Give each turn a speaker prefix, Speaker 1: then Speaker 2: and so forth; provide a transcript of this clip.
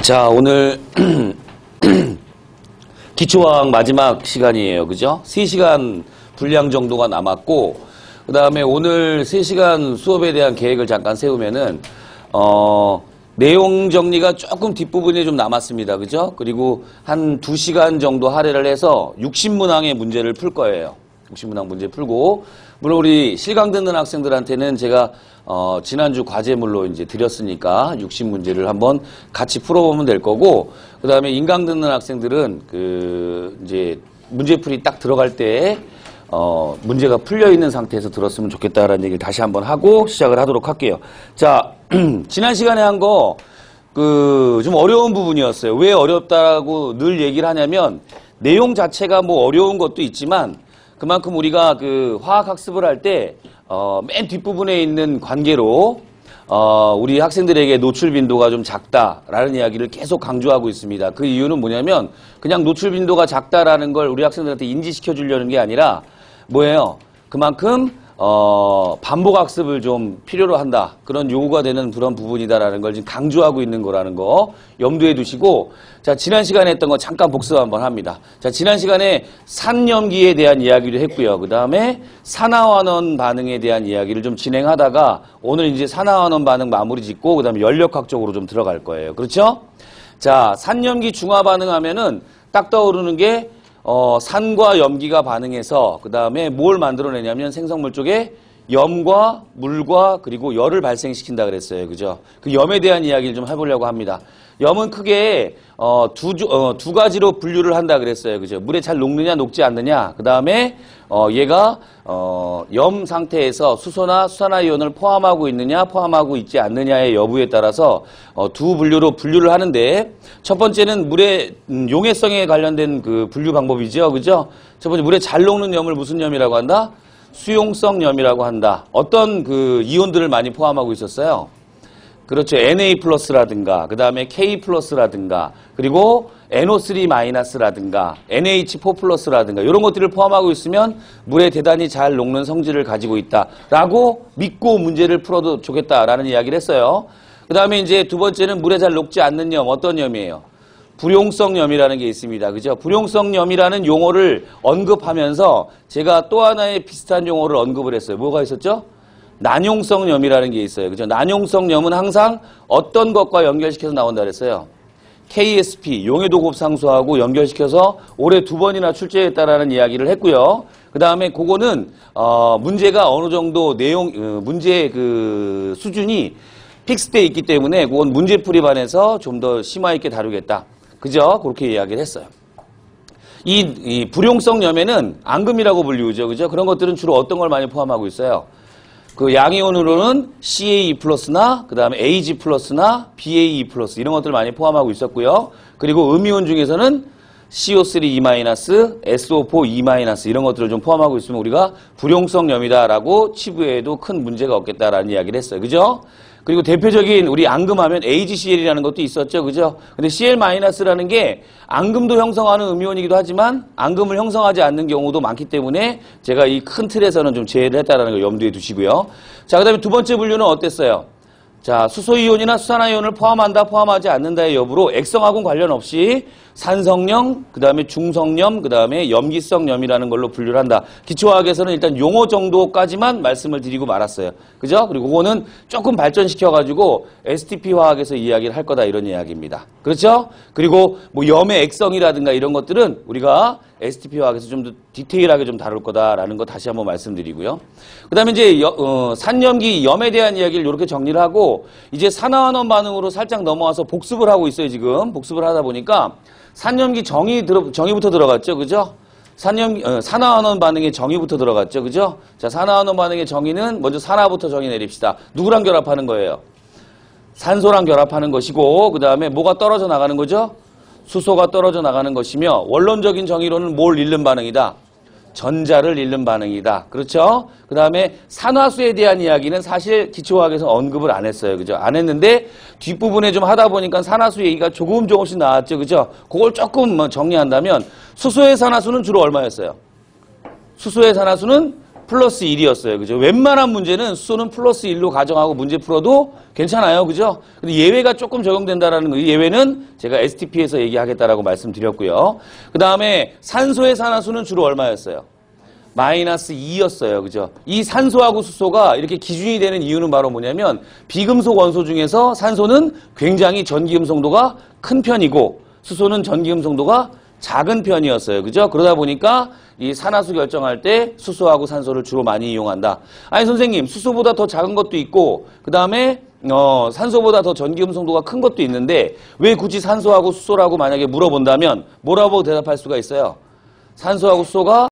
Speaker 1: 자, 오늘 기초화학 마지막 시간이에요. 그죠? 3시간 분량 정도가 남았고, 그 다음에 오늘 3시간 수업에 대한 계획을 잠깐 세우면은, 내용 정리가 조금 뒷부분에 좀 남았습니다. 그죠? 그리고 한 2시간 정도 할애를 해서 60문항의 문제를 풀 거예요. 60문항 문제 풀고, 물론 우리 실강 듣는 학생들한테는 제가 지난주 과제물로 이제 드렸으니까 60문제를 한번 같이 풀어보면 될 거고, 그 다음에 인강 듣는 학생들은 이제 문제풀이 딱 들어갈 때 문제가 풀려 있는 상태에서 들었으면 좋겠다라는 얘기를 다시 한번 하고 시작을 하도록 할게요. 자, 지난 시간에 한 거 좀 어려운 부분이었어요. 왜 어렵다고 늘 얘기를 하냐면 내용 자체가 뭐 어려운 것도 있지만 그만큼 우리가 화학 학습을 할 때 맨 뒷부분에 있는 관계로 우리 학생들에게 노출 빈도가 좀 작다라는 이야기를 계속 강조하고 있습니다. 그 이유는 뭐냐면 그냥 노출 빈도가 작다라는 걸 우리 학생들한테 인지시켜 주려는 게 아니라 뭐예요? 그만큼 반복 학습을 좀 필요로 한다. 그런 요구가 되는 그런 부분이다라는 걸 지금 강조하고 있는 거라는 거 염두에 두시고, 자, 지난 시간에 했던 거 잠깐 복습 한번 합니다. 자, 지난 시간에 산염기에 대한 이야기를 했고요. 그 다음에 산화환원 반응에 대한 이야기를 좀 진행하다가 오늘 이제 산화환원 반응 마무리 짓고 그 다음에 연력학 쪽으로 좀 들어갈 거예요. 그렇죠? 자, 산염기 중화 반응하면은 딱 떠오르는 게 산과 염기가 반응해서 그 다음에 뭘 만들어내냐면 생성물 쪽에 염과 물과 그리고 열을 발생시킨다 그랬어요. 그죠? 그 염에 대한 이야기를 좀 해보려고 합니다. 염은 크게 두 가지로 분류를 한다 그랬어요. 그죠? 물에 잘 녹느냐 녹지 않느냐. 그 다음에 얘가 염 상태에서 수소나 수산화이온을 포함하고 있느냐 포함하고 있지 않느냐의 여부에 따라서 두 분류로 분류를 하는데, 첫 번째는 물의 용해성에 관련된 그 분류 방법이죠. 그죠? 첫 번째, 물에 잘 녹는 염을 무슨 염이라고 한다? 수용성 염이라고 한다. 어떤 이온들을 많이 포함하고 있었어요? 그렇죠. Na+라든가, 그 다음에 K+라든가, 그리고 NO3-라든가, NH4+라든가, 이런 것들을 포함하고 있으면 물에 대단히 잘 녹는 성질을 가지고 있다라고 믿고 문제를 풀어도 좋겠다라는 이야기를 했어요. 그 다음에 이제 두 번째는 물에 잘 녹지 않는 염, 어떤 염이에요? 불용성 염이라는 게 있습니다. 그죠? 불용성 염이라는 용어를 언급하면서 제가 또 하나의 비슷한 용어를 언급을 했어요. 뭐가 있었죠? 난용성 염이라는 게 있어요. 그죠? 난용성 염은 항상 어떤 것과 연결시켜서 나온다 그랬어요? KSP, 용해도 곱상수하고 연결시켜서 올해 2번이나 출제했다라는 이야기를 했고요. 그 다음에 그거는, 문제가 어느 정도 문제의 수준이 픽스되어 있기 때문에 그건 문제풀이 반에서 좀 더 심화 있게 다루겠다. 그죠? 그렇게 이야기를 했어요. 이 불용성 염에는 앙금이라고 불리우죠. 그죠? 그런 것들은 주로 어떤 걸 많이 포함하고 있어요? 양이온으로는 CaE+나 그 다음에 Ag+나 BaE+ 이런 것들을 많이 포함하고 있었고요. 그리고 음이온 중에서는 CO3E-, SO4E- 이런 것들을 좀 포함하고 있으면 우리가 불용성 염이다라고 치부에도 큰 문제가 없겠다라는 이야기를 했어요. 그죠? 그리고 대표적인 우리 앙금하면 AgCl이라는 것도 있었죠. 그죠? 근데 Cl-라는 게 앙금도 형성하는 음이온이기도 하지만 앙금을 형성하지 않는 경우도 많기 때문에 제가 이 큰 틀에서는 좀 제외를 했다는 걸 염두에 두시고요. 자, 그 다음에 두 번째 분류는 어땠어요? 자, 수소이온이나 수산화이온을 포함한다, 포함하지 않는다의 여부로 액성하고는 관련 없이 산성염, 그 다음에 중성염, 그 다음에 염기성 염이라는 걸로 분류를 한다. 기초화학에서는 일단 용어 정도까지만 말씀을 드리고 말았어요. 그죠? 그리고 그거는 조금 발전시켜가지고 STP 화학에서 이야기를 할 거다, 이런 이야기입니다. 그렇죠? 그리고 뭐 염의 액성이라든가 이런 것들은 우리가 STP 화학에서 좀 더 디테일하게 좀 다룰 거다라는 거 다시 한번 말씀드리고요. 그 다음에 이제 산염기 염에 대한 이야기를 이렇게 정리를 하고 이제 산화환원 반응으로 살짝 넘어와서 복습을 하고 있어요. 지금 복습을 하다 보니까 산염기 정의부터 들어갔죠. 그죠? 산화환원 반응의 정의부터 들어갔죠. 그죠? 자, 산화환원 반응의 정의는 먼저 산화부터 정의 내립시다. 누구랑 결합하는 거예요? 산소랑 결합하는 것이고, 그 다음에 뭐가 떨어져 나가는 거죠? 수소가 떨어져 나가는 것이며, 원론적인 정의로는 뭘 잃는 반응이다? 전자를 잃는 반응이다. 그렇죠? 그 다음에 산화수에 대한 이야기는 사실 기초화학에서 언급을 안 했어요. 그죠? 안 했는데 뒷부분에 좀 하다 보니까 산화수 얘기가 조금씩 나왔죠. 그죠? 그걸 조금 정리한다면 수소의 산화수는 주로 얼마였어요? 수소의 산화수는 플러스 1이었어요. 그죠? 웬만한 문제는 수소는 플러스 1로 가정하고 문제 풀어도 괜찮아요. 그죠? 근데 예외가 조금 적용된다라는 거, 예외는 제가 STP에서 얘기하겠다라고 말씀드렸고요. 그 다음에 산소의 산화수는 주로 얼마였어요? 마이너스 2였어요. 그죠? 이 산소하고 수소가 이렇게 기준이 되는 이유는 바로 뭐냐면 비금속 원소 중에서 산소는 굉장히 전기음성도가 큰 편이고 수소는 전기음성도가 작은 편이었어요. 그죠? 그러다 보니까 이 산화수 결정할 때 수소하고 산소를 주로 많이 이용한다. 아니 선생님, 수소보다 더 작은 것도 있고 그 다음에 산소보다 더 전기음성도가 큰 것도 있는데 왜 굳이 산소하고 수소라고 만약에 물어본다면 뭐라고 대답할 수가 있어요? 산소하고 수소가